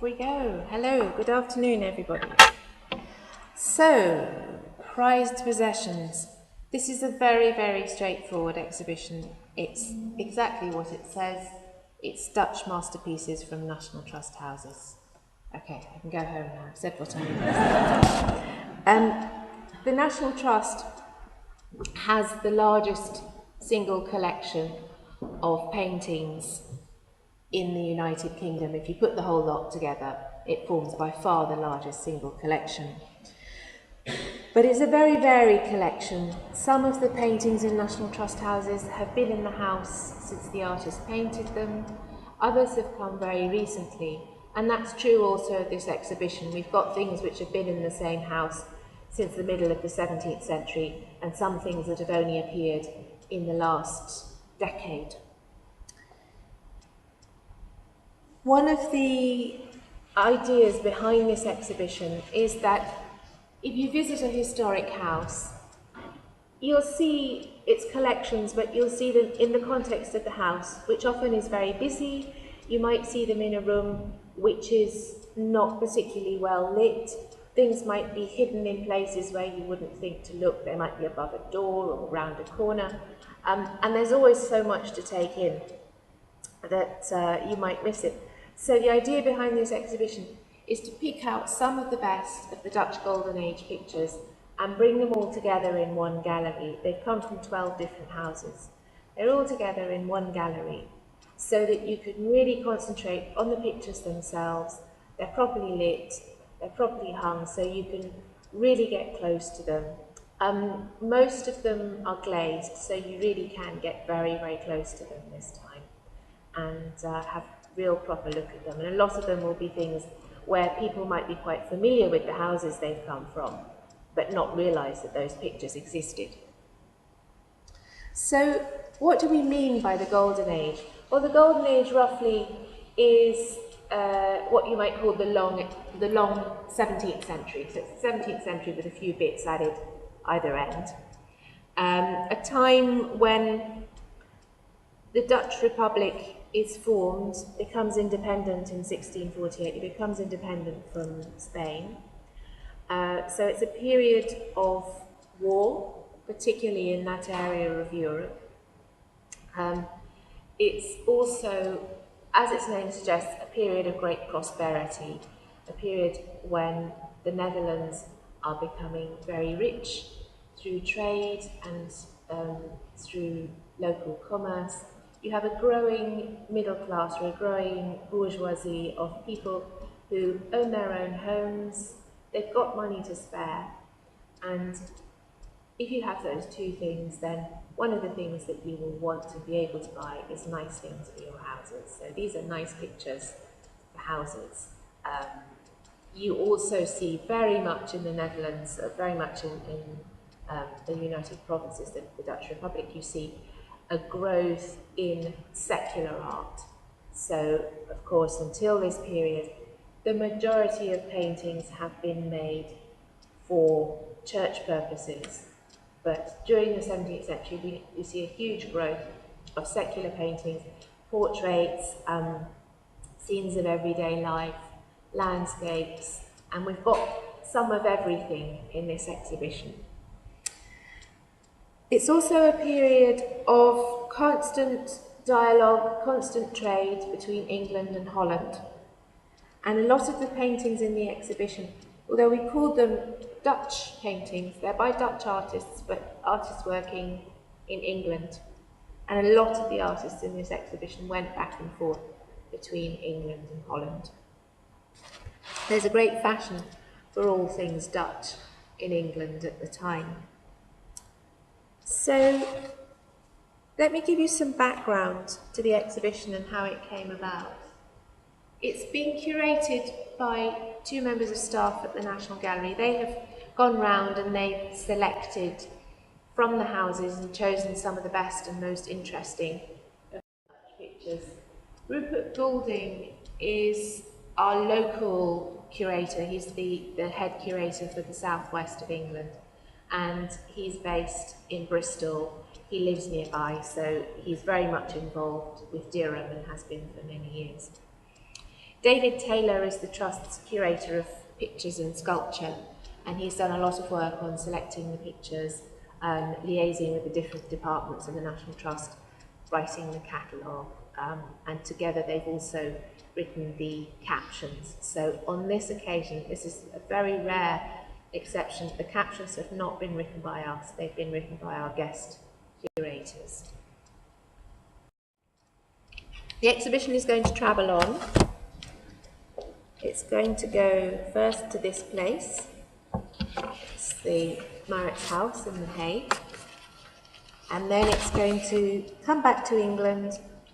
we go. Hello, good afternoon, everybody. So, prized possessions. This is a very, very straightforward exhibition. It's exactly what it says. It's Dutch masterpieces from National Trust houses. Okay, I can go home now. I've said what I need. The National Trust has the largest single collection of paintings in the United Kingdom. If you put the whole lot together, it forms by far the largest single collection. But it's a very varied collection. Some of the paintings in National Trust houses have been in the house since the artist painted them. Others have come very recently, and that's true also of this exhibition. We've got things which have been in the same house since the middle of the 17th century, and some things that have only appeared in the last decade. One of the ideas behind this exhibition is that if you visit a historic house, you'll see its collections, but you'll see them in the context of the house, which often is very busy. You might see them in a room which is not particularly well lit. Things might be hidden in places where you wouldn't think to look. They might be above a door or around a corner. And there's always so much to take in that you might miss it. So the idea behind this exhibition is to pick out some of the best of the Dutch Golden Age pictures and bring them all together in one gallery. They've come from 12 different houses. They're all together in one gallery so that you can really concentrate on the pictures themselves. They're properly lit, they're properly hung, so you can really get close to them. Most of them are glazed, so you really can get very, very close to them this time and have real proper look at them. And a lot of them will be things where people might be quite familiar with the houses they've come from, but not realise that those pictures existed. So what do we mean by the Golden Age? Well, the Golden Age roughly is what you might call the long 17th century. So it's the 17th century with a few bits added either end. A time when the Dutch Republic is formed, becomes independent in 1648. It becomes independent from Spain. So it's a period of war, particularly in that area of Europe. It's also, as its name suggests, a period of great prosperity, a period when the Netherlands are becoming very rich through trade and through local commerce. You have a growing middle class or a growing bourgeoisie of people who own their own homes, they've got money to spare, and if you have those two things, then one of the things that you will want to be able to buy is nice things for your houses. So these are nice pictures for houses. You also see very much in the Netherlands, very much in the United Provinces, the Dutch Republic, you see a growth in secular art. So, of course, until this period, the majority of paintings have been made for church purposes. But during the 17th century, we see a huge growth of secular paintings, portraits, scenes of everyday life, landscapes, and we've got some of everything in this exhibition. It's also a period of constant dialogue, constant trade between England and Holland. And a lot of the paintings in the exhibition, although we call them Dutch paintings, they're by Dutch artists, but artists working in England. And a lot of the artists in this exhibition went back and forth between England and Holland. There's a great fashion for all things Dutch in England at the time. So, let me give you some background to the exhibition and how it came about. It's been curated by two members of staff at the National Gallery. They have gone round and they've selected from the houses and chosen some of the best and most interesting pictures. Rupert Goulding is our local curator. He's the head curator for the southwest of England, and he's based in Bristol. He lives nearby, so he's very much involved with Durham and has been for many years. David Taylor is the Trust's curator of pictures and sculpture, and he's done a lot of work on selecting the pictures, liaising with the different departments of the National Trust, writing the catalogue, and together they've also written the captions. So on this occasion, this is a very rare exception. The captions have not been written by us, they've been written by our guest curators. The exhibition is going to travel on. It's going to go first to this place. It's the Marriotts House in The Hague. And then it's going to come back to England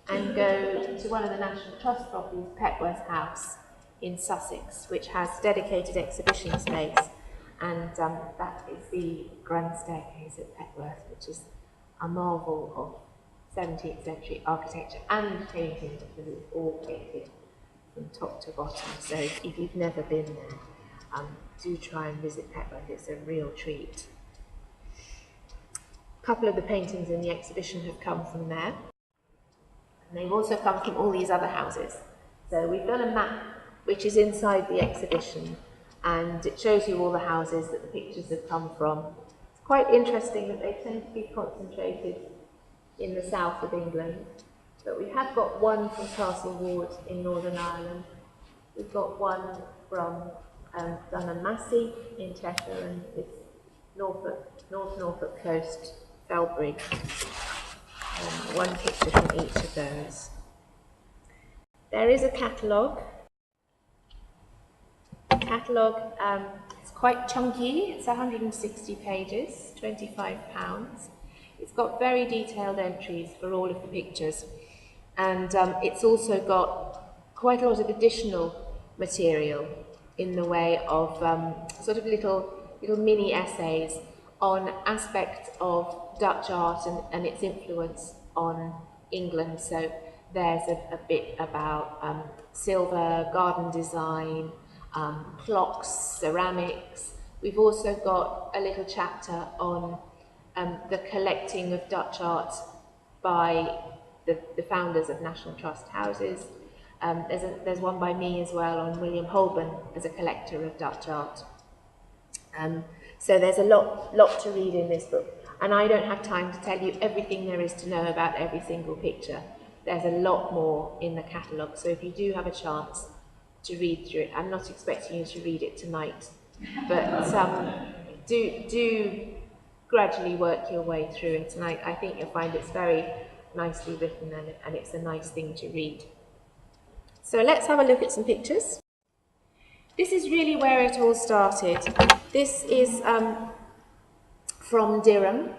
and go to one of the National Trust properties, Petworth House in Sussex, which has dedicated exhibition space. And that is the Grand Staircase at Petworth, which is a marvel of 17th century architecture and painting, because it's all painted from top to bottom. So if you've never been there, do try and visit Petworth. It's a real treat. A couple of the paintings in the exhibition have come from there. And they've also come from all these other houses. So we've done a map which is inside the exhibition, and it shows you all the houses that the pictures have come from. It's quite interesting that they tend to be concentrated in the south of England, but we have got one from Castle Ward in Northern Ireland. We've got one from Dunham Massey in Cheshire, and it's North Norfolk coast, Felbridge. One picture from each of those. There is a catalogue. The catalogue is quite chunky. It's 160 pages, £25. It's got very detailed entries for all of the pictures, and it's also got quite a lot of additional material in the way of sort of little mini essays on aspects of Dutch art and its influence on England. So there's a bit about silver, garden design, clocks, ceramics. We've also got a little chapter on the collecting of Dutch art by the founders of National Trust houses. There's one by me as well on William Holburne as a collector of Dutch art. So there's a lot to read in this book, and I don't have time to tell you everything there is to know about every single picture. There's a lot more in the catalogue, so if you do have a chance to read through it, I'm not expecting you to read it tonight, but do gradually work your way through it, and I think you'll find it's very nicely written, and it's a nice thing to read. So let's have a look at some pictures. This is really where it all started. This is from Durham,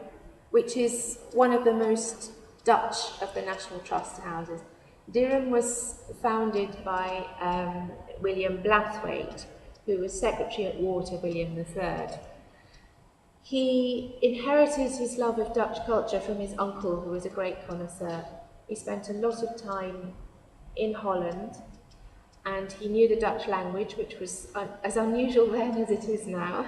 which is one of the most Dutch of the National Trust houses. Durham was founded by William Blathwaite, who was Secretary at War to William III. He inherited his love of Dutch culture from his uncle, who was a great connoisseur. He spent a lot of time in Holland, and he knew the Dutch language, which was as unusual then as it is now.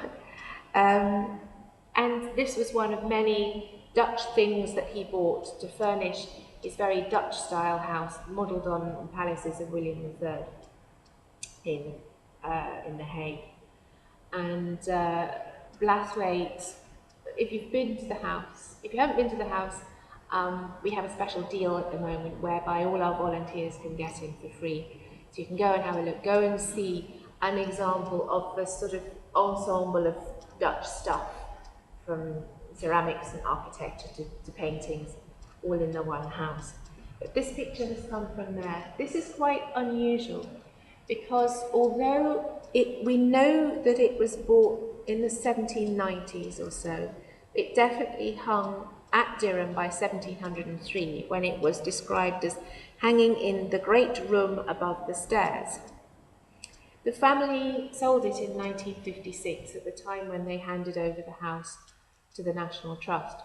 And this was one of many Dutch things that he bought to furnish his very Dutch-style house, modelled on palaces of William III in The Hague. And Blathwaite, if you've been to the house, if you haven't been to the house, we have a special deal at the moment whereby all our volunteers can get in for free. So you can go and have a look, go and see an example of the sort of ensemble of Dutch stuff, from ceramics and architecture to paintings, all in the one house. But this picture has come from there. This is quite unusual because although we know that it was bought in the 1790s or so, it definitely hung at Durham by 1703, when it was described as hanging in the great room above the stairs. The family sold it in 1956, at the time when they handed over the house to the National Trust.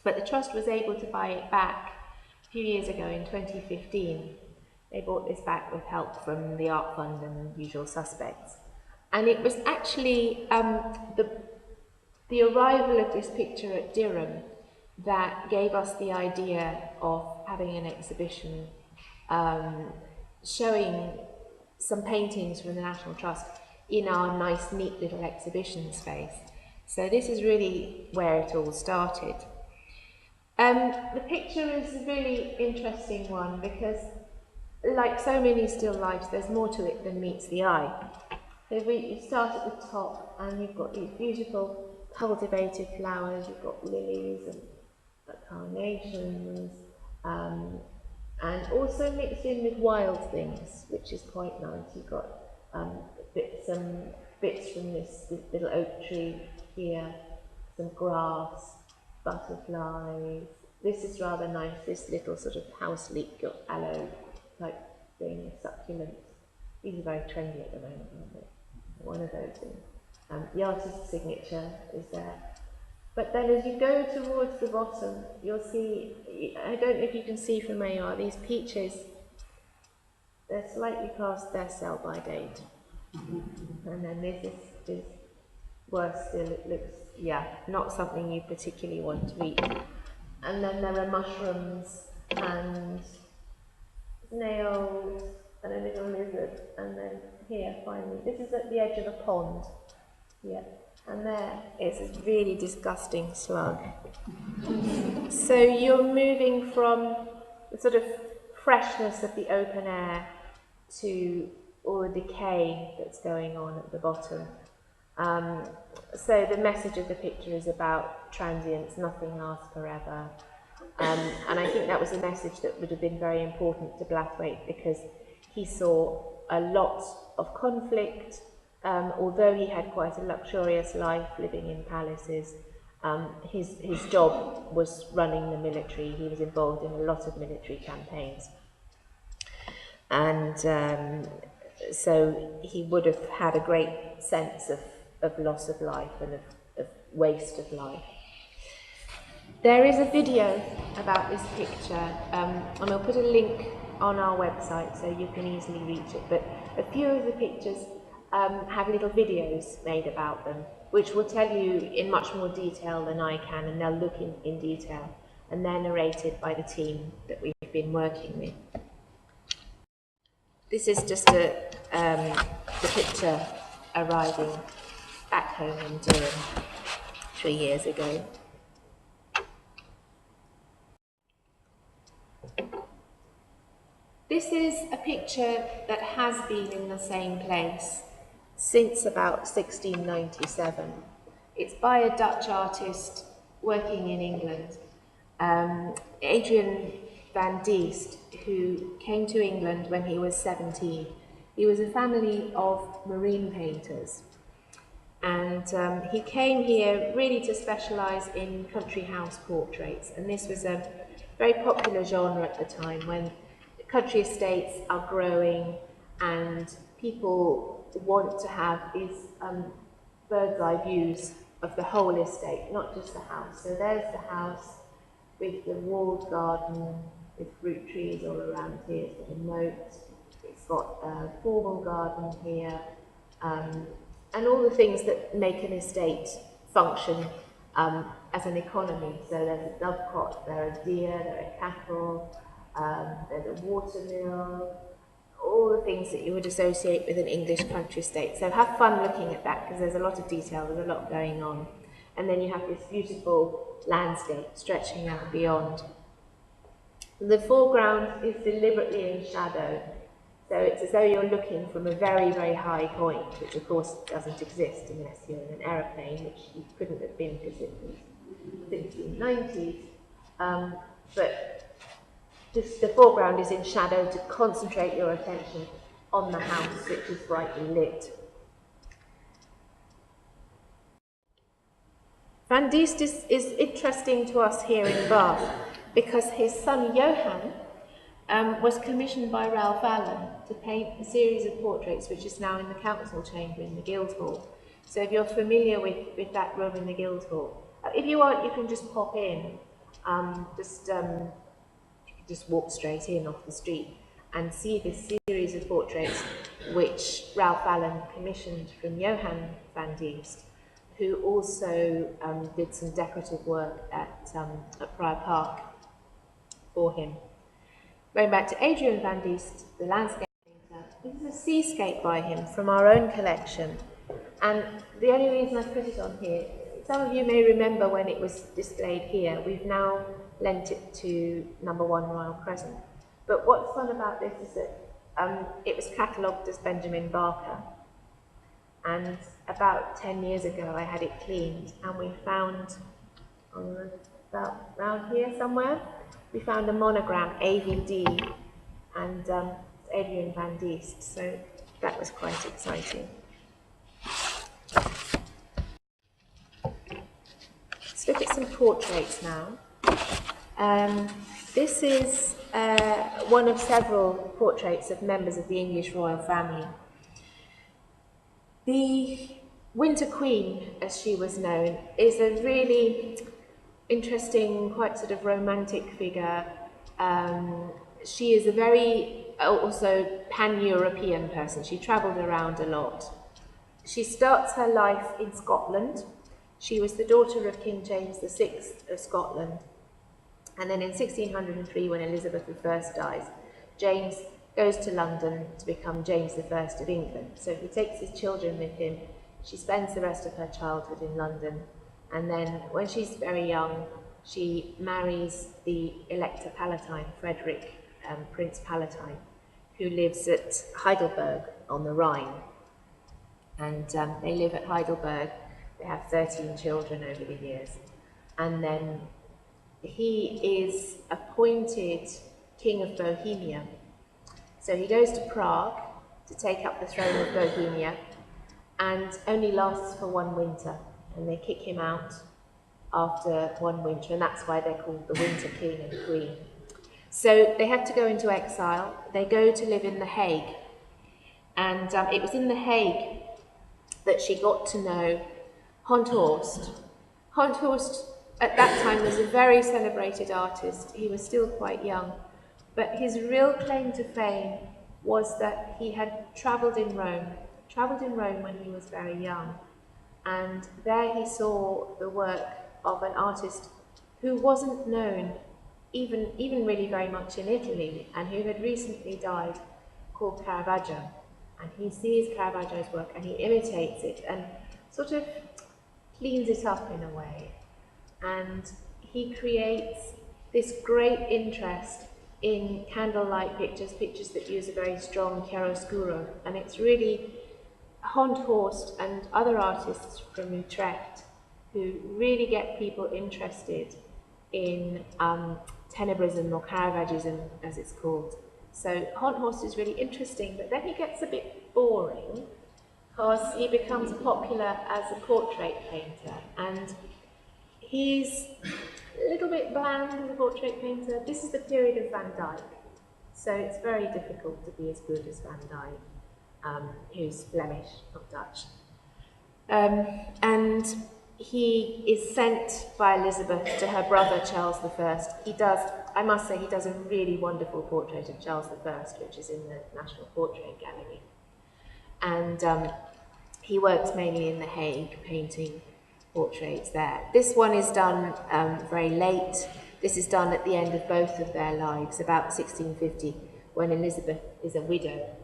But the Trust was able to buy it back a few years ago in 2015. They bought this back with help from the Art Fund and usual suspects. And it was actually the arrival of this picture at Durham that gave us the idea of having an exhibition showing some paintings from the National Trust in our nice, neat little exhibition space. So this is really where it all started. The picture is a really interesting one because, like so many still lifes, there's more to it than meets the eye. So you start at the top and you've got these beautiful cultivated flowers, you've got lilies and carnations, and also mixed in with wild things, which is quite nice. You've got some bits from this little oak tree here, some grass, butterflies. This is rather nice, this little sort of house leek or aloe type thing, succulents. These are very trendy at the moment, aren't they? One of those things. The artist's signature is there. But then as you go towards the bottom, you'll see, I don't know if you can see from where you are, these peaches, they're slightly past their sell-by date. And then this is worse still, it looks, yeah, not something you particularly want to eat. And then there are mushrooms and snails and a little lizard, and then here finally, this is at the edge of a pond. Yeah. And there is a really disgusting slug. So you're moving from the sort of freshness of the open air to all the decay that's going on at the bottom. So the message of the picture is about transience, nothing lasts forever. And I think that was a message that would have been very important to Blathwaite because he saw a lot of conflict. Although he had quite a luxurious life living in palaces, his job was running the military. He was involved in a lot of military campaigns. And so he would have had a great sense of loss of life and of waste of life. There is a video about this picture, and I'll put a link on our website so you can easily reach it. But a few of the pictures have little videos made about them, which will tell you in much more detail than I can, and they'll look in detail, and they're narrated by the team that we've been working with. This is just the picture arriving back home in Durham 3 years ago. This is a picture that has been in the same place since about 1697. It's by a Dutch artist working in England, Adrian van Diest, who came to England when he was 17. He was a family of marine painters, and he came here really to specialise in country house portraits, and this was a very popular genre at the time when country estates are growing and people want to have these bird's eye views of the whole estate, not just the house. So there's the house with the walled garden with fruit trees all around here, it's got a moat, it's got a formal garden here, and all the things that make an estate function as an economy. So there's a dovecot, there are deer, there are cattle, there's a water mill, all the things that you would associate with an English country estate. So have fun looking at that because there's a lot of detail, there's a lot going on. And then you have this beautiful landscape stretching out beyond. The foreground is deliberately in shadow. So it's as though you're looking from a very, very high point, which of course doesn't exist unless you're in an aeroplane, which you couldn't have been because it was 1690s. But the foreground is in shadow to concentrate your attention on the house, which is brightly lit. Van Diest is interesting to us here in Bath because his son Johan was commissioned by Ralph Allen to paint a series of portraits which is now in the council chamber in the Guildhall. So if you're familiar with that room in the Guildhall, if you want, you can just pop in, just walk straight in off the street and see this series of portraits which Ralph Allen commissioned from Johan van Diest, who also did some decorative work at Prior Park for him. Going back to Adrian van Diest, the landscape painter, this is a seascape by him from our own collection. And the only reason I've put it on here, some of you may remember when it was displayed here, we've now lent it to #1 Royal Crescent. But what's fun about this is that it was catalogued as Benjamin Barker. And about 10 years ago, I had it cleaned, and we found, about around here somewhere, we found a monogram, AVD, and Adrian Van Diest, so that was quite exciting. Let's look at some portraits now. This is one of several portraits of members of the English royal family. The Winter Queen, as she was known, is a really interesting, quite sort of romantic figure. She is a very also pan-European person. She travelled around a lot. She starts her life in Scotland. She was the daughter of King James VI of Scotland. And then in 1603, when Elizabeth I dies, James goes to London to become James I of England. So he takes his children with him. She spends the rest of her childhood in London. And then when she's very young, she marries the Elector Palatine, Frederick, Prince Palatine, who lives at Heidelberg on the Rhine. And they live at Heidelberg. They have 13 children over the years. And then he is appointed King of Bohemia. So he goes to Prague to take up the throne of Bohemia, and only lasts for one winter. And they kick him out after one winter, and that's why they're called the Winter King and Queen. So they have to go into exile. They go to live in The Hague. And it was in The Hague that she got to know Honthorst. Honthorst, at that time, was a very celebrated artist. He was still quite young. But his real claim to fame was that he had travelled in Rome when he was very young. And there he saw the work of an artist who wasn't known even really very much in Italy, and who had recently died, called Caravaggio. And he sees Caravaggio's work and he imitates it and sort of cleans it up in a way. And he creates this great interest in candlelight pictures that use a very strong chiaroscuro. And it's really Honthorst and other artists from Utrecht who really get people interested in tenebrism, or Caravaggism as it's called. So Honthorst is really interesting, but then he gets a bit boring because he becomes popular as a portrait painter, and he's a little bit bland as a portrait painter. This is the period of Van Dyck, so it's very difficult to be as good as Van Dyck, who's Flemish, not Dutch. And he is sent by Elizabeth to her brother Charles I. I must say, he does a really wonderful portrait of Charles I, which is in the National Portrait Gallery. And he works mainly in The Hague, painting portraits there. This one is done very late. This is done at the end of both of their lives, about 1650, when Elizabeth is a widow,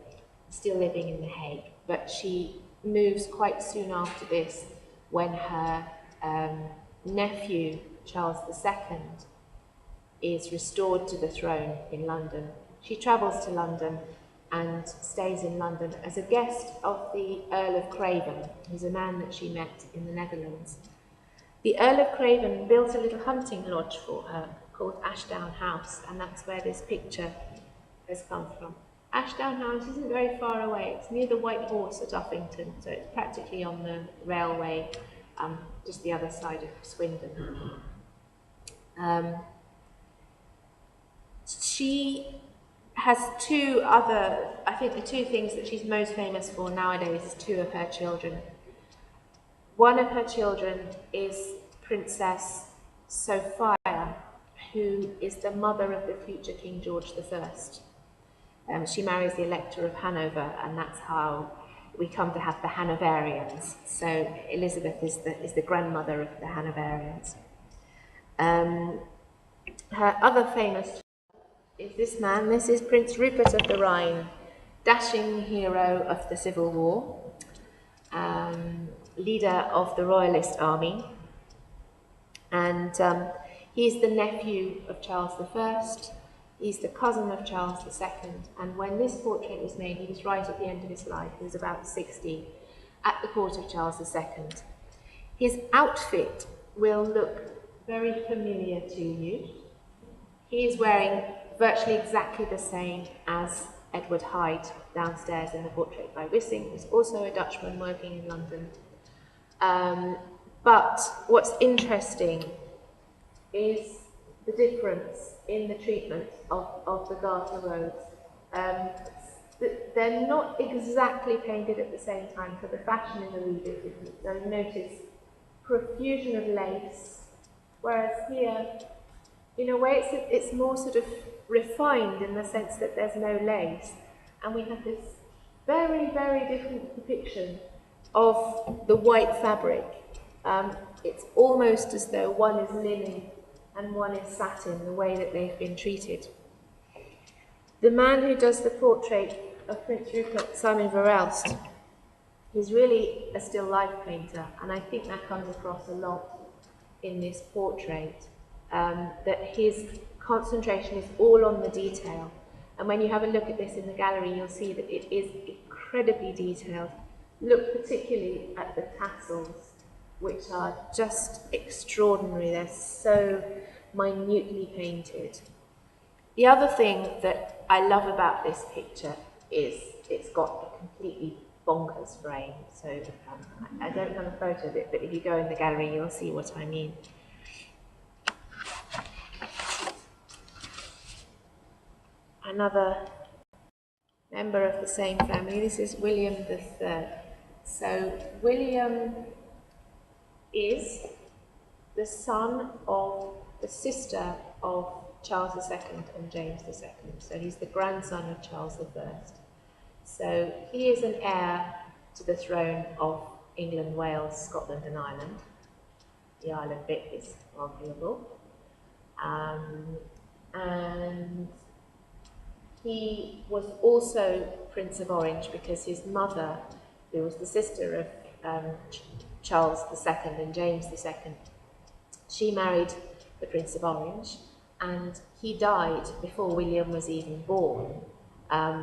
still living in The Hague. But she moves quite soon after this, when her nephew, Charles II, is restored to the throne in London. She travels to London and stays in London as a guest of the Earl of Craven, who's a man that she met in the Netherlands. The Earl of Craven built a little hunting lodge for her called Ashdown House, and that's where this picture has come from. Ashdown House isn't very far away. It's near the White Horse at Uffington, so it's practically on the railway, just the other side of Swindon. She has two other, I think the two things that she's most famous for nowadays is two of her children. One of her children is Princess Sophia, who is the mother of the future King George I. She marries the Elector of Hanover, and that's how we come to have the Hanoverians. So Elizabeth is the grandmother of the Hanoverians. Her other famous is this man. This is Prince Rupert of the Rhine, dashing hero of the Civil War, leader of the Royalist Army, and he's the nephew of Charles I. He's the cousin of Charles II, and when this portrait was made, he was right at the end of his life. He was about 60 at the court of Charles II. His outfit will look very familiar to you. He is wearing virtually exactly the same as Edward Hyde downstairs in the portrait by Wissing, who's also a Dutchman working in London. But what's interesting is the difference in the treatment of the Garter roads. They're not exactly painted at the same time, so the fashion is a wee bit different. So you notice profusion of lace, whereas here, in a way, it's more sort of refined in the sense that there's no lace, and we have this very, very different depiction of the white fabric. It's almost as though one is linen and one is satin, the way that they've been treated. The man who does the portrait of Prince Rupert, Simon Verelst, is really a still life painter, and I think that comes across a lot in this portrait, that his concentration is all on the detail. And when you have a look at this in the gallery, you'll see that it is incredibly detailed. Look particularly at the tassels, which are just extraordinary. They're so minutely painted. The other thing that I love about this picture is it's got a completely bonkers frame. So I don't have a photo of it, but if you go in the gallery, you'll see what I mean. Another member of the same family, this is William III. So William is the son of the sister of Charles II and James II. So he's the grandson of Charles I. So he is an heir to the throne of England, Wales, Scotland and Ireland. The Ireland bit is arguable. And he was also Prince of Orange because his mother, who was the sister of Charles II and James II, she married the Prince of Orange, and he died before William was even born.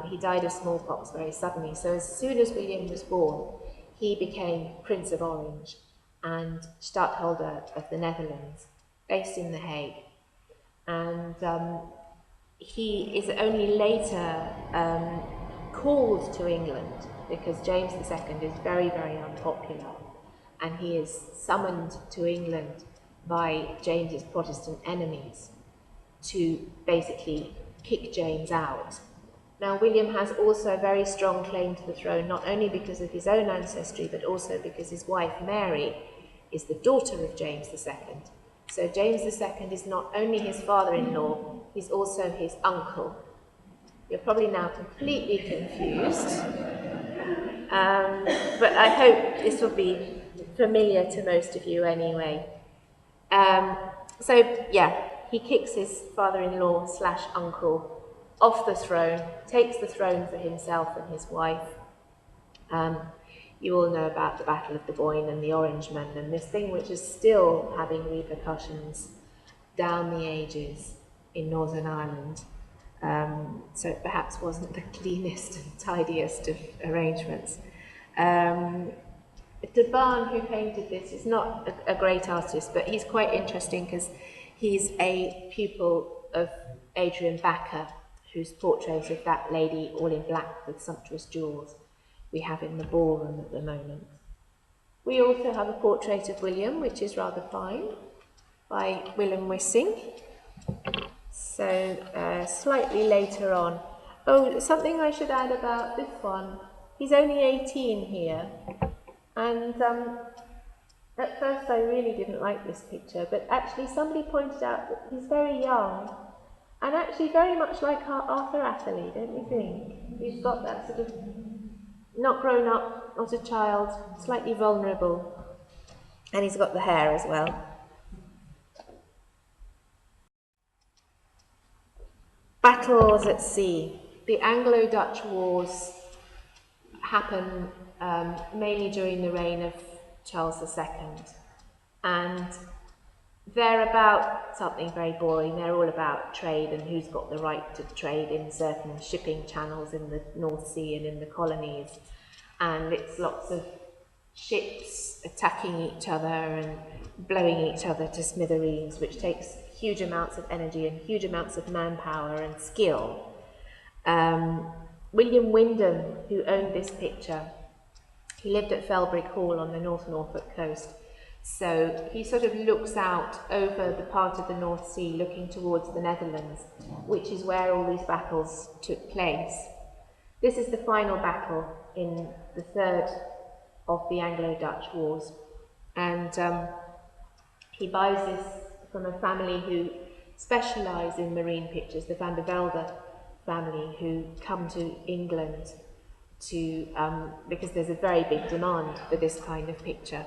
He died of smallpox very suddenly, so as soon as William was born, he became Prince of Orange and Stadtholder of the Netherlands, based in The Hague. And he is only later called to England because James II is very, very unpopular, and he is summoned to England by James's Protestant enemies to basically kick James out. Now, William has also a very strong claim to the throne, not only because of his own ancestry, but also because his wife Mary is the daughter of James II. So James II is not only his father-in-law, he's also his uncle. You're probably now completely confused, but I hope this will be familiar to most of you anyway. So yeah, he kicks his father-in-law / uncle off the throne, takes the throne for himself and his wife. You all know about the Battle of the Boyne and the Orangemen, and this thing which is still having repercussions down the ages in Northern Ireland. So it perhaps wasn't the cleanest and tidiest of arrangements. De Barn, who painted this, is not a great artist, but he's quite interesting because he's a pupil of Adrian Backer, whose portrait of that lady all in black with sumptuous jewels we have in the ballroom at the moment. We also have a portrait of William, which is rather fine, by Willem Wissing. So slightly later on. Oh, something I should add about this one. He's only 18 here, and at first I really didn't like this picture, but actually somebody pointed out that he's very young, and actually very much like Arthur Atherley, don't you think? He's got that sort of not grown up, not a child, slightly vulnerable, and he's got the hair as well. Battles at sea. the Anglo-Dutch Wars happen mainly during the reign of Charles II, and they're about something very boring. They're all about trade and who's got the right to trade in certain shipping channels in the North Sea and in the colonies. And it's lots of ships attacking each other and blowing each other to smithereens, which takes huge amounts of energy and huge amounts of manpower and skill. William Wyndham, who owned this picture, he lived at Felbrick Hall on the North Norfolk coast. So he sort of looks out over the part of the North Sea looking towards the Netherlands, which is where all these battles took place. This is the final battle in the third of the Anglo-Dutch Wars. And he buys this from a family who specialise in marine pictures, the Van der Velde family, who come to England to because there's a very big demand for this kind of picture.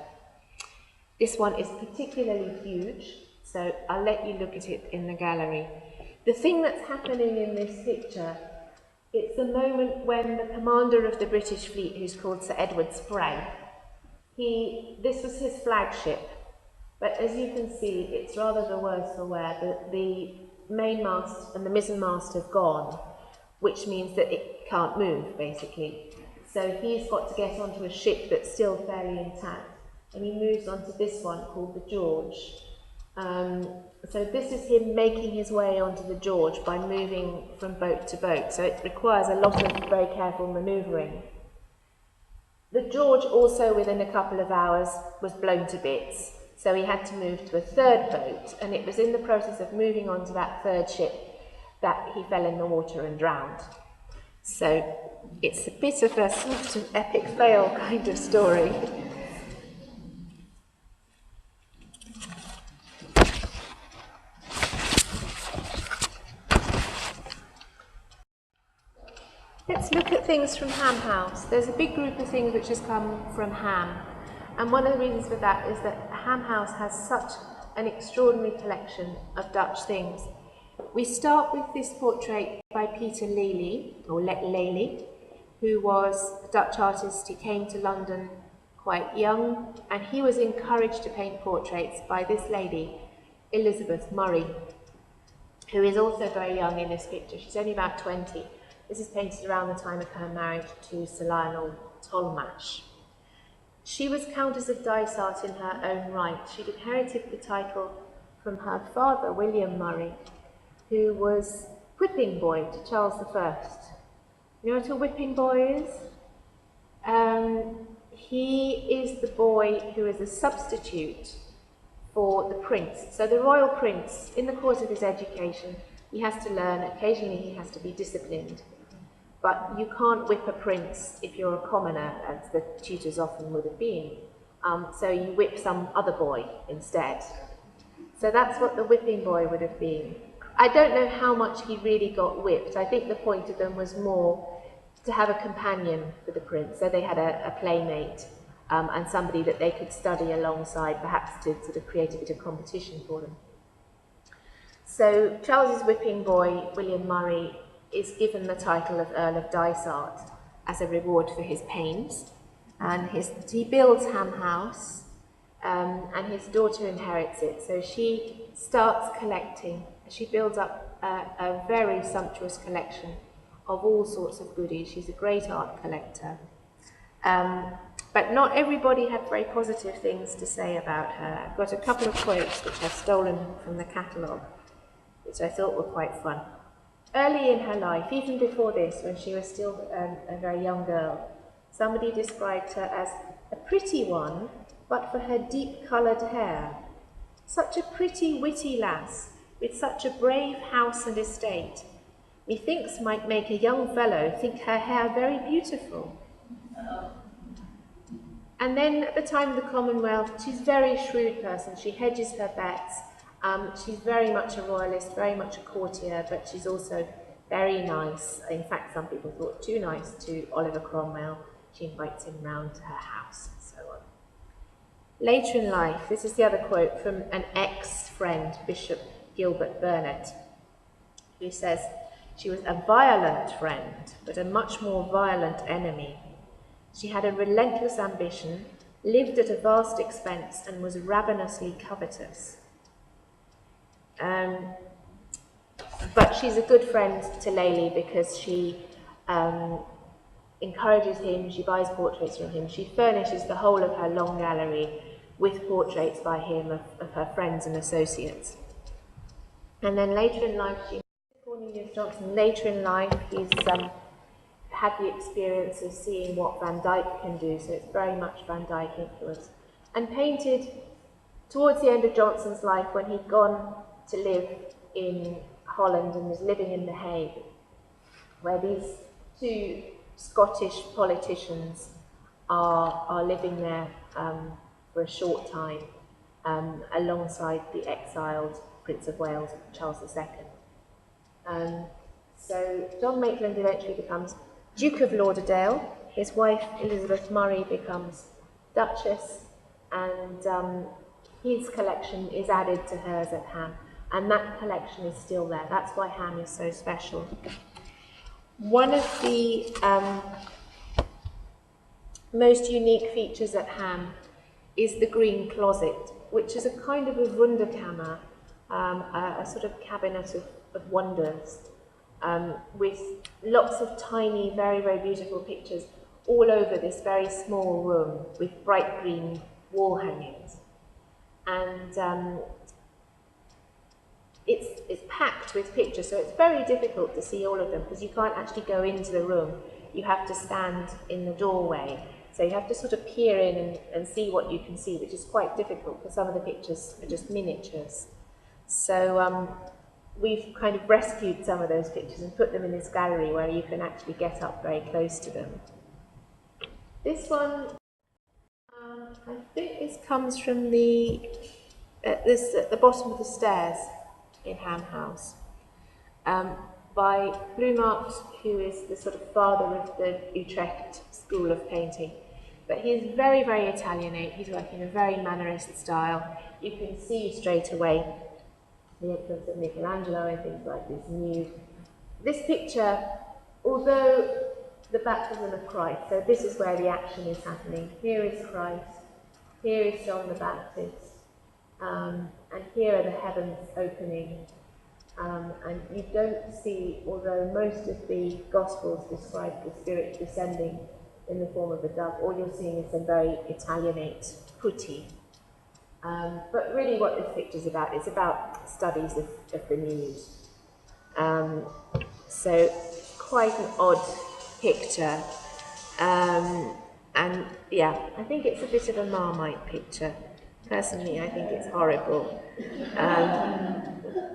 This one is particularly huge, so I'll let you look at it in the gallery. The thing that's happening in this picture, it's a moment when the commander of the British fleet, who's called Sir Edward Spragg, this was his flagship, but as you can see, it's rather the worse for wear. The mainmast and the mizzenmast have gone, which means that it can't move, basically. So he's got to get onto a ship that's still fairly intact, and he moves on to this one called the George. So this is him making his way onto the George by moving from boat to boat. So it requires a lot of very careful manoeuvring. The George also, within a couple of hours, was blown to bits. So he had to move to a third boat, and it was in the process of moving on to that third ship that he fell in the water and drowned. So it's a bit of a sort of epic fail kind of story. Let's look at things from Ham House. There's a big group of things which has come from Ham. And one of the reasons for that is that Ham House has such an extraordinary collection of Dutch things. We start with this portrait by Peter Lely, or Lely, who was a Dutch artist. He came to London quite young, and he was encouraged to paint portraits by this lady, Elizabeth Murray, who is also very young in this picture. She's only about 20. This is painted around the time of her marriage to Sir Lionel Tolmash. She was Countess of Dysart in her own right. She'd inherited the title from her father, William Murray, who was whipping boy to Charles I. You know what a whipping boy is? He is the boy who is a substitute for the prince. So the royal prince, in the course of his education, he has to learn, occasionally he has to be disciplined. But you can't whip a prince if you're a commoner, as the tutors often would have been. So you whip some other boy instead. So that's what the whipping boy would have been. I don't know how much he really got whipped. I think the point of them was more to have a companion for the prince. So they had a playmate and somebody that they could study alongside, perhaps to sort of create a bit of competition for them. So Charles's whipping boy, William Murray, is given the title of Earl of Dysart as a reward for his pains. And he builds Ham House, and his daughter inherits it. So she starts collecting. She builds up a very sumptuous collection of all sorts of goodies. She's a great art collector. But not everybody had very positive things to say about her. I've got a couple of quotes which I've stolen from the catalogue, which I thought were quite fun. Early in her life, even before this, when she was still a very young girl, somebody described her as a pretty one, but for her deep-coloured hair. Such a pretty, witty lass, with such a brave house and estate, methinks might make a young fellow think her hair very beautiful. And then at the time of the Commonwealth, she's a very shrewd person. She hedges her bets. She's very much a royalist, very much a courtier, but she's also very nice. In fact, some people thought too nice to Oliver Cromwell. She invites him round to her house and so on. Later in life, this is the other quote from an ex-friend, Bishop Gilbert Burnet, who says, She was a violent friend, but a much more violent enemy. She had a relentless ambition, lived at a vast expense, and was ravenously covetous. But she's a good friend to Lely because she encourages him, she buys portraits from him, she furnishes the whole of her long gallery with portraits by him of her friends and associates. And then later in life, Cornelius Johnson, later in life, he's had the experience of seeing what Van Dyck can do, so it's very much Van Dyck influence, and painted towards the end of Johnson's life when he'd gone to live in Holland and was living in The Hague, where these two Scottish politicians are living there for a short time, alongside the exiled Prince of Wales, Charles II. So John Maitland eventually becomes Duke of Lauderdale. His wife, Elizabeth Murray, becomes Duchess, and his collection is added to hers at Ham, and that collection is still there. That's why Ham is so special. One of the most unique features at Ham is the Green Closet, which is a kind of a Wunderkammer, a sort of cabinet of wonders, with lots of tiny, very, very beautiful pictures all over this very small room with bright green wall hangings. And it's packed with pictures, so it's very difficult to see all of them because you can't actually go into the room. You have to stand in the doorway. So you have to sort of peer in and see what you can see, which is quite difficult because some of the pictures are just miniatures. So we've kind of rescued some of those pictures and put them in this gallery where you can actually get up very close to them. This one, I think this comes from at the bottom of the stairs in Ham House, by Bloemaert, who is the sort of father of the Utrecht school of painting. But he's very, very Italianate. He's working in a very mannerist style. You can see straight away the influence of Michelangelo and things like this nude. This picture, although the baptism of Christ, so this is where the action is happening. Here is Christ, here is John the Baptist, and here are the heavens opening. And you don't see, although most of the Gospels describe the Spirit descending in the form of a dove, all you're seeing is some very Italianate putti. But really what this picture is about, it's about studies of the nude. So quite an odd picture. And yeah, I think it's a bit of a Marmite picture. Personally, I think it's horrible.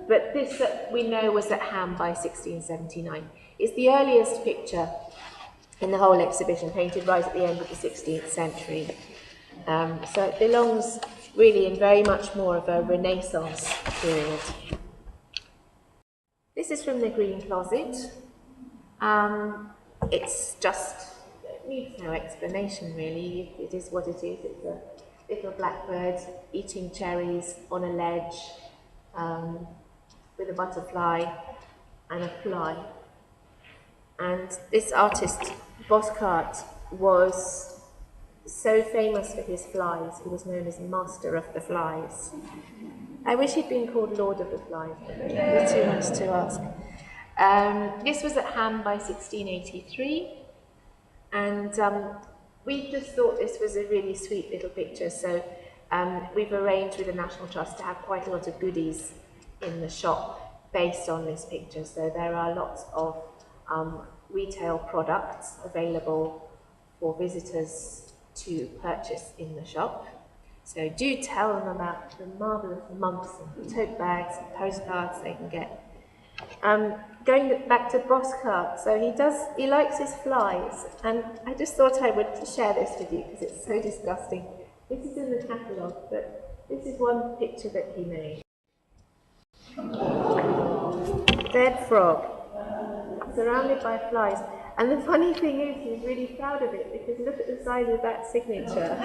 But this we know was at Ham by 1679. It's the earliest picture in the whole exhibition, painted right at the end of the 16th century. So it belongs really in very much more of a Renaissance period. This is from the Green Closet. It's just, it needs no explanation really. It is what it is. It's a little blackbird eating cherries on a ledge, with a butterfly and a fly. And this artist, Boscart, was so famous for his flies. He was known as Master of the Flies. I wish he'd been called Lord of the Flies, but it was too much to ask. This was at Ham by 1683, and we just thought this was a really sweet little picture, so we've arranged with the National Trust to have quite a lot of goodies in the shop based on this picture. So there are lots of retail products available for visitors to purchase in the shop. So do tell them about the marvellous mugs and tote bags and postcards they can get. Going back to Boscart, so he likes his flies, and I just thought I would share this with you because it's so disgusting. This is in the catalogue, but this is one picture that he made. Dead frog, surrounded by flies. And the funny thing is, he's really proud of it because look at the size of that signature.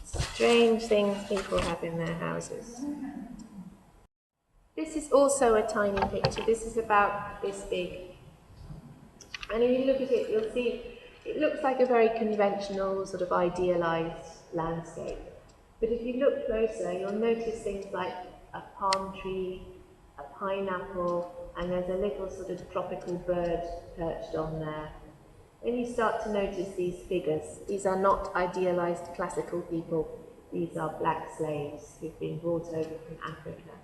Strange things people have in their houses. This This is also a tiny picture. This is about this big. And if you look at it, you'll see it looks like a very conventional, sort of idealized landscape. But if you look closer, you'll notice things like a palm tree, a pineapple, and there's a little sort of tropical bird perched on there. Then you start to notice these figures. These are not idealized classical people. These are black slaves who've been brought over from Africa.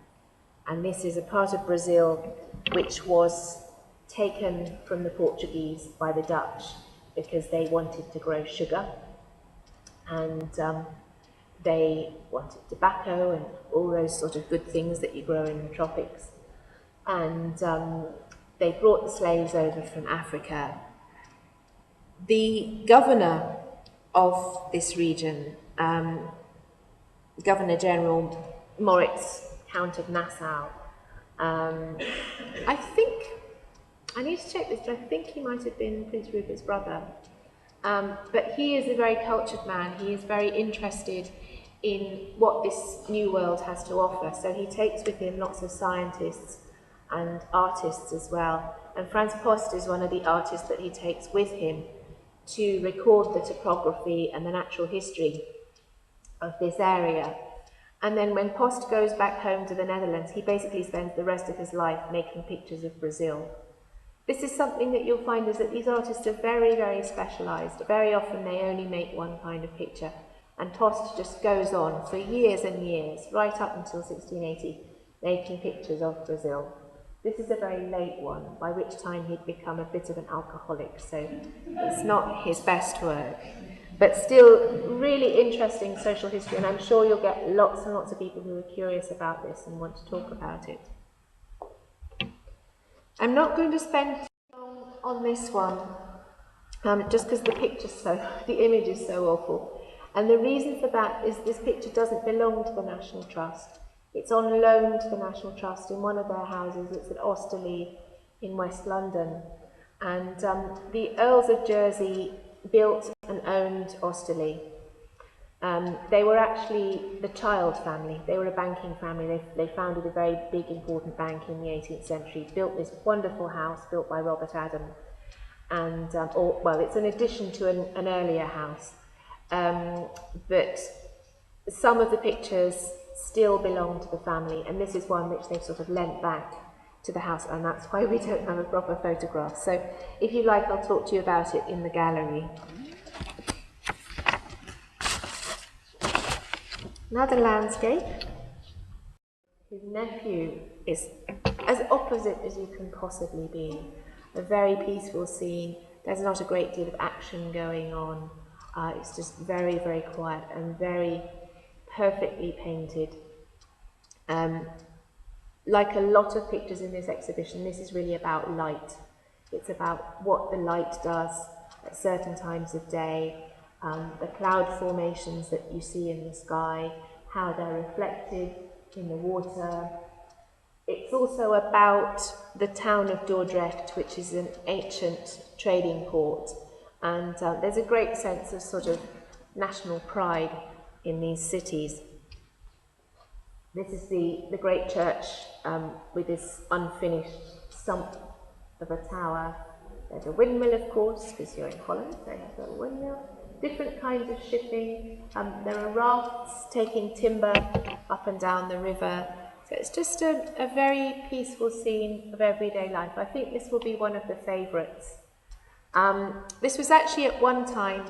And this is a part of Brazil which was taken from the Portuguese by the Dutch because they wanted to grow sugar, and they wanted tobacco and all those sort of good things that you grow in the tropics. And they brought the slaves over from Africa. The governor of this region, Governor General Moritz, Count of Nassau, I need to check this, but I think he might have been Prince Rupert's brother. But he is a very cultured man. He is very interested in what this new world has to offer. So he takes with him lots of scientists and artists as well. And Franz Post is one of the artists that he takes with him to record the topography and the natural history of this area. And then when Post goes back home to the Netherlands, he basically spends the rest of his life making pictures of Brazil. This is something that you'll find is that these artists are very, very specialised. Very often they only make one kind of picture. And Post just goes on for years and years, right up until 1680, making pictures of Brazil. This is a very late one, by which time he'd become a bit of an alcoholic, so it's not his best work. But still, really interesting social history, and I'm sure you'll get lots and lots of people who are curious about this and want to talk about it. I'm not going to spend too long on this one, just because the image is so awful. And the reason for that is this picture doesn't belong to the National Trust. It's on loan to the National Trust in one of their houses. It's at Osterley in West London. And the Earls of Jersey built and owned Osterley. They were actually the Child family. They were a banking family. They founded a very big, important bank in the 18th century, built this wonderful house built by Robert Adam. And, it's an addition to an earlier house. But some of the pictures still belong to the family, and this is one which they've sort of lent back to the house, and that's why we don't have a proper photograph. So if you like, I'll talk to you about it in the gallery. Another landscape. His nephew is as opposite as you can possibly be. A very peaceful scene. There's not a great deal of action going on. It's just very, very quiet and very perfectly painted. Like a lot of pictures in this exhibition, this is really about light. It's about what the light does at certain times of day, the cloud formations that you see in the sky, how they're reflected in the water. It's also about the town of Dordrecht, which is an ancient trading port. And there's a great sense of sort of national pride in these cities. This is the great church with this unfinished stump of a tower. There's a windmill, of course, because you're in Holland, they have a windmill. Different kinds of shipping. There are rafts taking timber up and down the river. So it's just a very peaceful scene of everyday life. I think this will be one of the favourites. This was actually at one time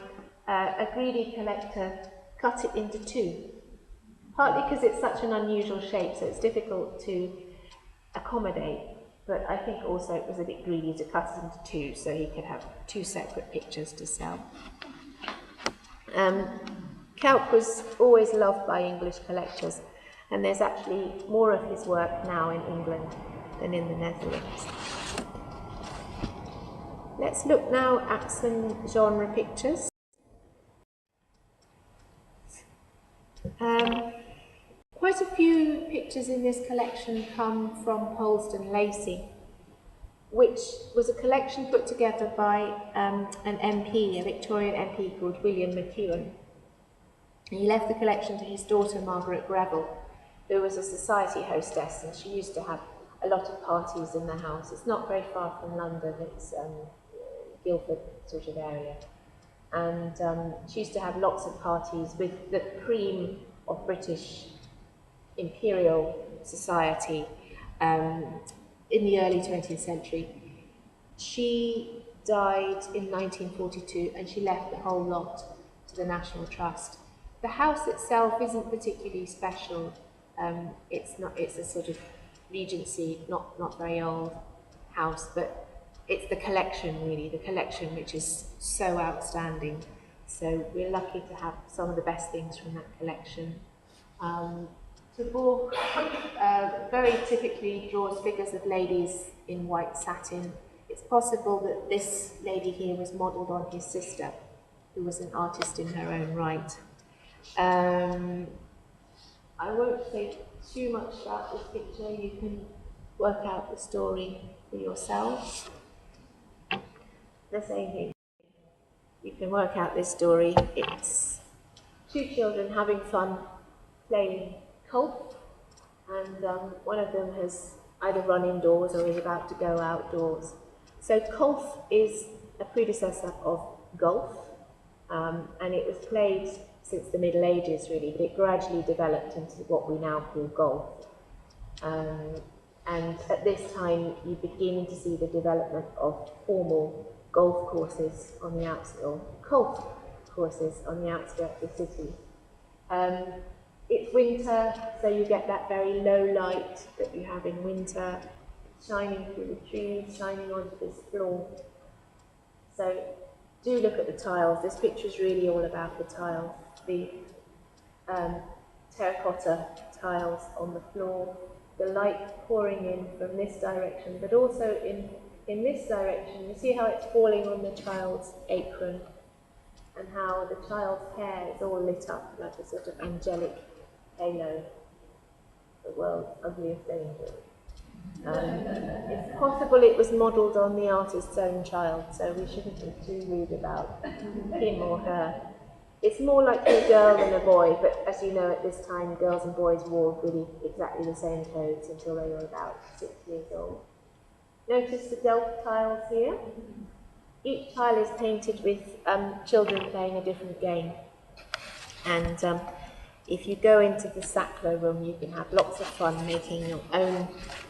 a greedy collector cut it into two, partly because it's such an unusual shape, so it's difficult to accommodate, but I think also it was a bit greedy to cut it into two, so he could have two separate pictures to sell. Cuyp was always loved by English collectors, and there's actually more of his work now in England than in the Netherlands. Let's look now at some genre pictures. Quite a few pictures in this collection come from Polesden Lacey, which was a collection put together by an MP, a Victorian MP called William McEwen. He left the collection to his daughter Margaret Greville, who was a society hostess, and she used to have a lot of parties in the house. It's not very far from London, it's Guildford sort of area. And she used to have lots of parties with the cream of British imperial society in the early 20th century. She died in 1942 and she left the whole lot to the National Trust. The house itself isn't particularly special. It's a sort of Regency, not very old house, but it's the collection really, the collection which is so outstanding. So we're lucky to have some of the best things from that collection. Tabor very typically draws figures of ladies in white satin. It's possible that this lady here was modelled on his sister, who was an artist in her own right. I won't say too much about this picture. You can work out the story for yourselves. The same thing. You can work out this story. It's two children having fun playing golf, and one of them has either run indoors or is about to go outdoors. So golf is a predecessor of golf, and it was played since the Middle Ages really, but it gradually developed into what we now call golf. And at this time you begin to see the development of formal golf courses on the outskirts, or golf courses on the outskirts of the city. It's winter, so you get that very low light that you have in winter, shining through the trees, shining onto this floor. So do look at the tiles. This picture is really all about the tiles. The terracotta tiles on the floor, the light pouring in from this direction, but also in this direction. You see how it's falling on the child's apron, and how the child's hair is all lit up like a sort of angelic halo, the world's ugliest angel. It's possible it was modelled on the artist's own child, so we shouldn't be too rude about him or her. It's more like a girl than a boy, but as you know, at this time, girls and boys wore really exactly the same clothes until they were about 6 years old. Notice the Delft tiles here. Each tile is painted with children playing a different game. And if you go into the Sackler room, you can have lots of fun making your own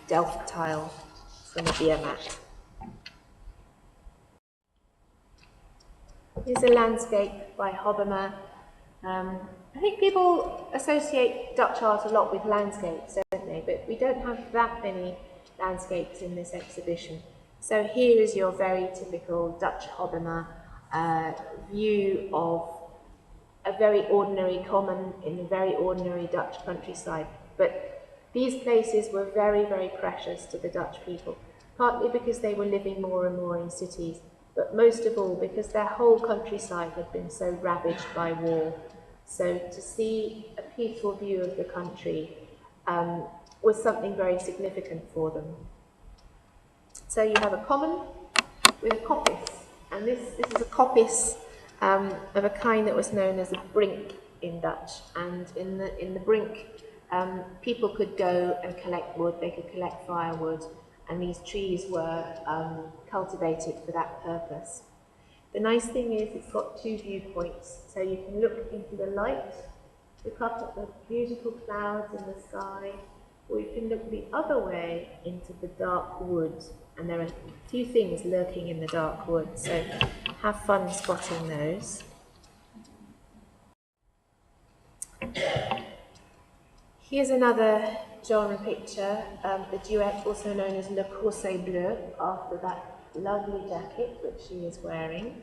Delft tile from a beer mat. Here's a landscape by Holburne. I think people associate Dutch art a lot with landscapes, don't they? But we don't have that many landscapes in this exhibition. So here is your very typical Dutch Holburne view of a very ordinary common in a very ordinary Dutch countryside. But these places were very, very precious to the Dutch people, partly because they were living more and more in cities, but most of all because their whole countryside had been so ravaged by war. So to see a peaceful view of the country was something very significant for them. So you have a common with a coppice, and this is a coppice of a kind that was known as a brink in Dutch. And in the brink, people could go and collect wood, they could collect firewood, and these trees were cultivated for that purpose. The nice thing is it's got two viewpoints, so you can look into the light, look up at the beautiful clouds in the sky, or you can look the other way into the dark woods, and there are a few things lurking in the dark woods, so have fun spotting those. Here's another genre picture, the duet, also known as Le Corset Bleu, after that lovely jacket which she is wearing,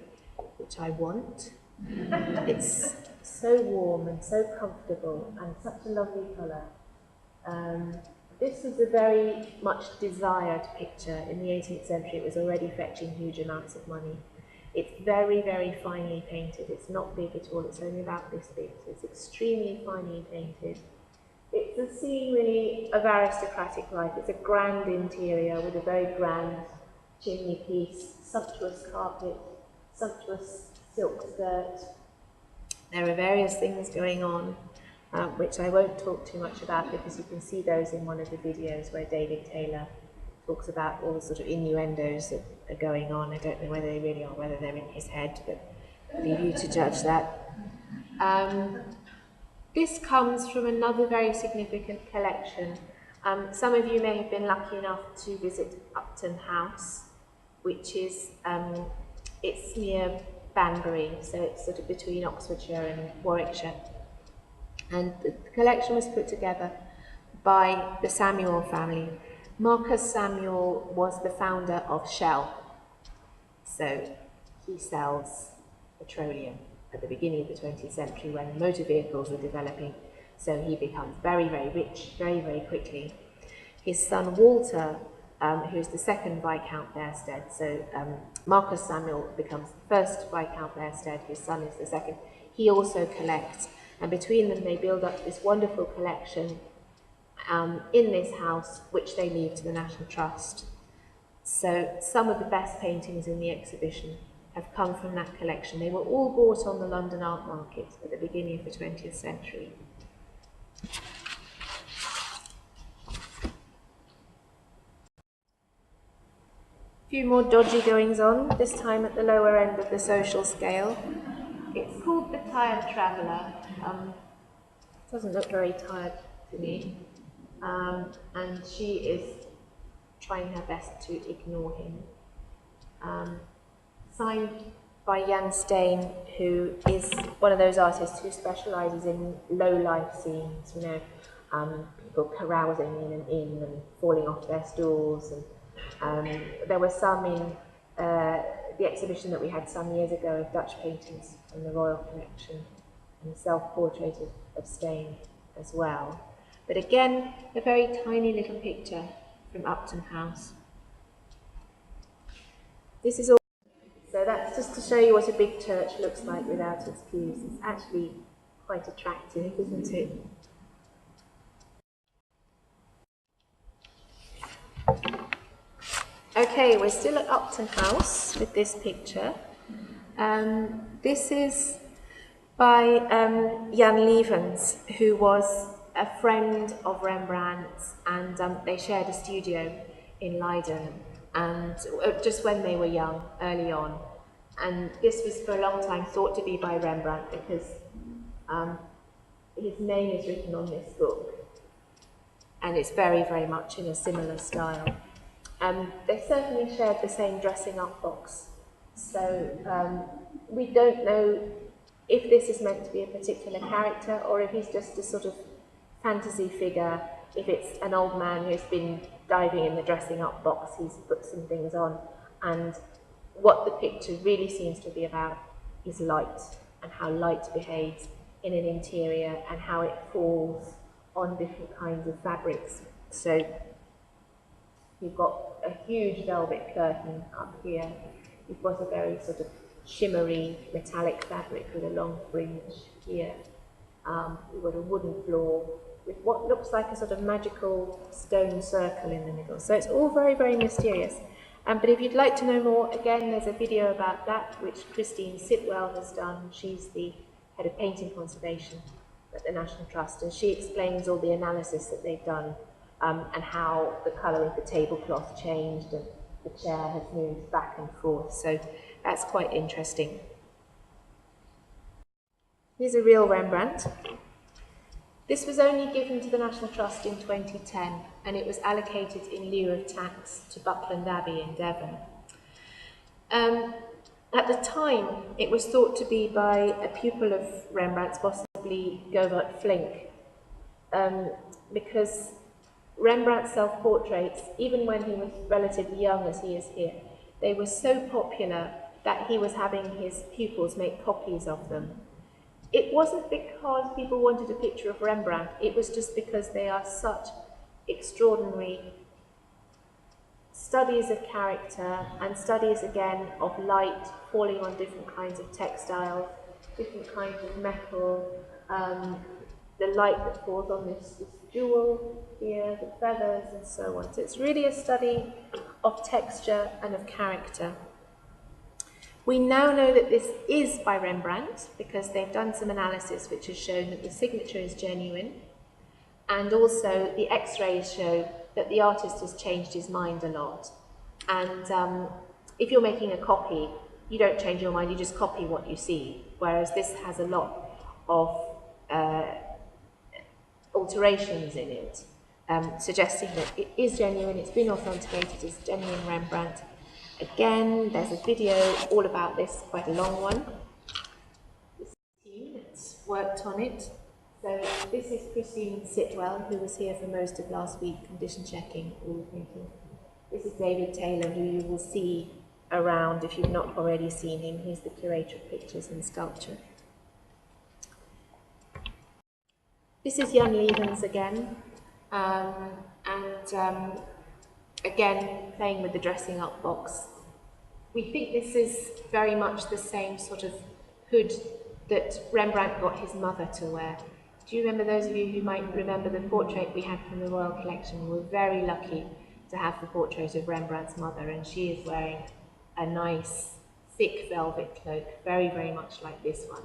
which I want. It's so warm and so comfortable and such a lovely colour. This is a very much desired picture. In the 18th century it was already fetching huge amounts of money. It's very, very finely painted. It's not big at all, it's only about this big, so it's extremely finely painted. It's a scene really of aristocratic life. It's a grand interior with a very grand chimney piece, sumptuous carpet, sumptuous silk skirt. There are various things going on. which I won't talk too much about because you can see those in one of the videos where David Taylor talks about all the sort of innuendos that are going on. I don't know whether they really are, whether they're in his head, but I'll leave you to judge that. This comes from another very significant collection. Some of you may have been lucky enough to visit Upton House, which is, it's near Banbury, so it's sort of between Oxfordshire and Warwickshire. And the collection was put together by the Samuel family. Marcus Samuel was the founder of Shell, so he sells petroleum at the beginning of the 20th century when motor vehicles were developing, so he becomes very, very rich very, very quickly. His son Walter, who's the second Viscount Bairstead, so Marcus Samuel becomes the first Viscount Bairstead, his son is the second. He also collects, and between them they build up this wonderful collection in this house, which they leave to the National Trust. So some of the best paintings in the exhibition have come from that collection. They were all bought on the London art market at the beginning of the 20th century. A few more dodgy goings on, this time at the lower end of the social scale. It's called The Tired Traveller. Doesn't look very tired to me. And she is trying her best to ignore him. Signed by Jan Steen, who is one of those artists who specialises in low-life scenes, you know, people carousing in an inn and falling off their stools. And there were some in the exhibition that we had some years ago of Dutch paintings from the Royal Collection, and a self-portrait of Steen as well. But again, a very tiny little picture from Upton House. This is all. So that's just to show you what a big church looks like without its pews. It's actually quite attractive, isn't it? Okay, we're still at Upton House with this picture. This is by Jan Levens, who was a friend of Rembrandt's, and they shared a studio in Leiden, and just when they were young, early on. And this was for a long time thought to be by Rembrandt because his name is written on this book, and it's very, very much in a similar style. They certainly shared the same dressing up box, so we don't know if this is meant to be a particular character or if he's just a sort of fantasy figure. If it's an old man who's been diving in the dressing up box, he's put some things on, and what the picture really seems to be about is light, and how light behaves in an interior and how it falls on different kinds of fabrics. So you've got a huge velvet curtain up here. You've got a very sort of shimmery metallic fabric with a long fringe here. You've got a wooden floor with what looks like a sort of magical stone circle in the middle. So it's all very, very mysterious. But if you'd like to know more, again, there's a video about that, which Christine Sitwell has done. She's the head of painting conservation at the National Trust, and she explains all the analysis that they've done and how the colour of the tablecloth changed and the chair has moved back and forth. So that's quite interesting. Here's a real Rembrandt. This was only given to the National Trust in 2010, and it was allocated in lieu of tax to Buckland Abbey in Devon. At the time, it was thought to be by a pupil of Rembrandt's, possibly Govert Flink, because Rembrandt's self-portraits, even when he was relatively young as he is here, they were so popular that he was having his pupils make copies of them. It wasn't because people wanted a picture of Rembrandt, it was just because they are such extraordinary studies of character and studies again of light falling on different kinds of textiles, different kinds of metal, the light that falls on this jewel here, the feathers and so on. So it's really a study of texture and of character. We now know that this is by Rembrandt because they've done some analysis which has shown that the signature is genuine, and also the X-rays show that the artist has changed his mind a lot. And if you're making a copy, you don't change your mind, you just copy what you see, whereas this has a lot of alterations in it, suggesting that it is genuine, it's been authenticated as genuine Rembrandt. Again, there's a video all about this, quite a long one. This is the team that's worked on it. So this is Christine Sitwell, who was here for most of last week, condition checking all the paintings. This is David Taylor, who you will see around if you've not already seen him. He's the curator of pictures and sculpture. This is Jan Levens again, again playing with the dressing up box. We think this is very much the same sort of hood that Rembrandt got his mother to wear. Do you remember, those of you who might remember the portrait we had from the Royal Collection? We were very lucky to have the portrait of Rembrandt's mother, and she is wearing a nice thick velvet cloak, very, very much like this one.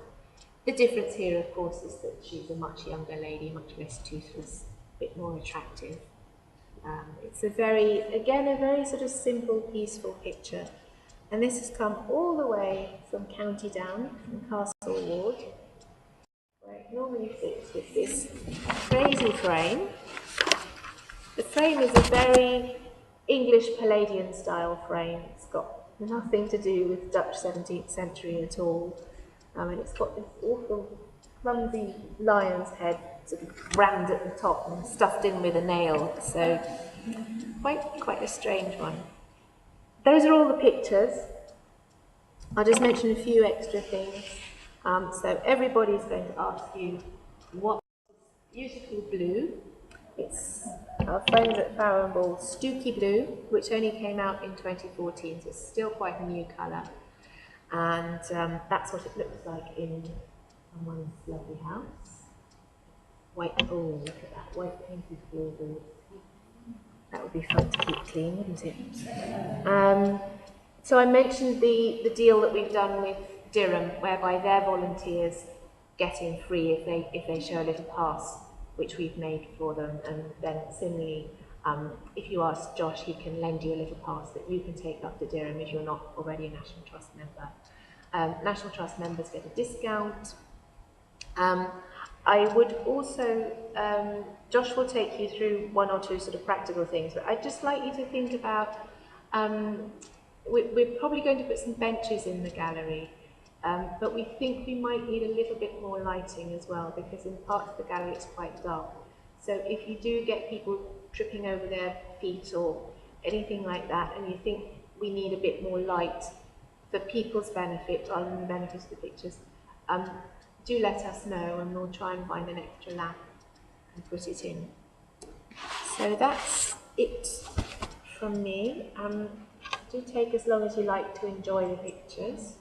The difference here, of course, is that she's a much younger lady, much less toothless, a bit more attractive. It's a very sort of simple, peaceful picture. And this has come all the way from County Down, from Castle Ward, where it normally fits with this crazy frame. The frame is a very English Palladian style frame. It's got nothing to do with Dutch 17th century at all. And it's got this awful clumsy lion's head sort of rammed at the top and stuffed in with a nail. So quite a strange one. Those are all the pictures. I'll just mention a few extra things. So everybody's going to ask you what beautiful blue. It's our friends at Farrow & Ball's Stooky Blue, which only came out in 2014, so it's still quite a new colour. And that's what it looks like in someone's lovely house. White, oh, look at that, white painted floorboards. That would be fun to keep clean, wouldn't it? So I mentioned the deal that we've done with Durham, whereby their volunteers get in free if they show a little pass, which we've made for them, and then similarly, if you ask Josh, he can lend you a little pass that you can take up to Durham if you're not already a National Trust member. National Trust members get a discount. I would also, Josh will take you through one or two sort of practical things, but I'd just like you to think about, we're probably going to put some benches in the gallery, but we think we might need a little bit more lighting as well, because in parts of the gallery it's quite dark. So if you do get people tripping over their feet or anything like that, and you think we need a bit more light for people's benefit rather than the benefit of the pictures, do let us know and we'll try and find an extra lamp and put it in. So that's it from me. Do take as long as you like to enjoy the pictures.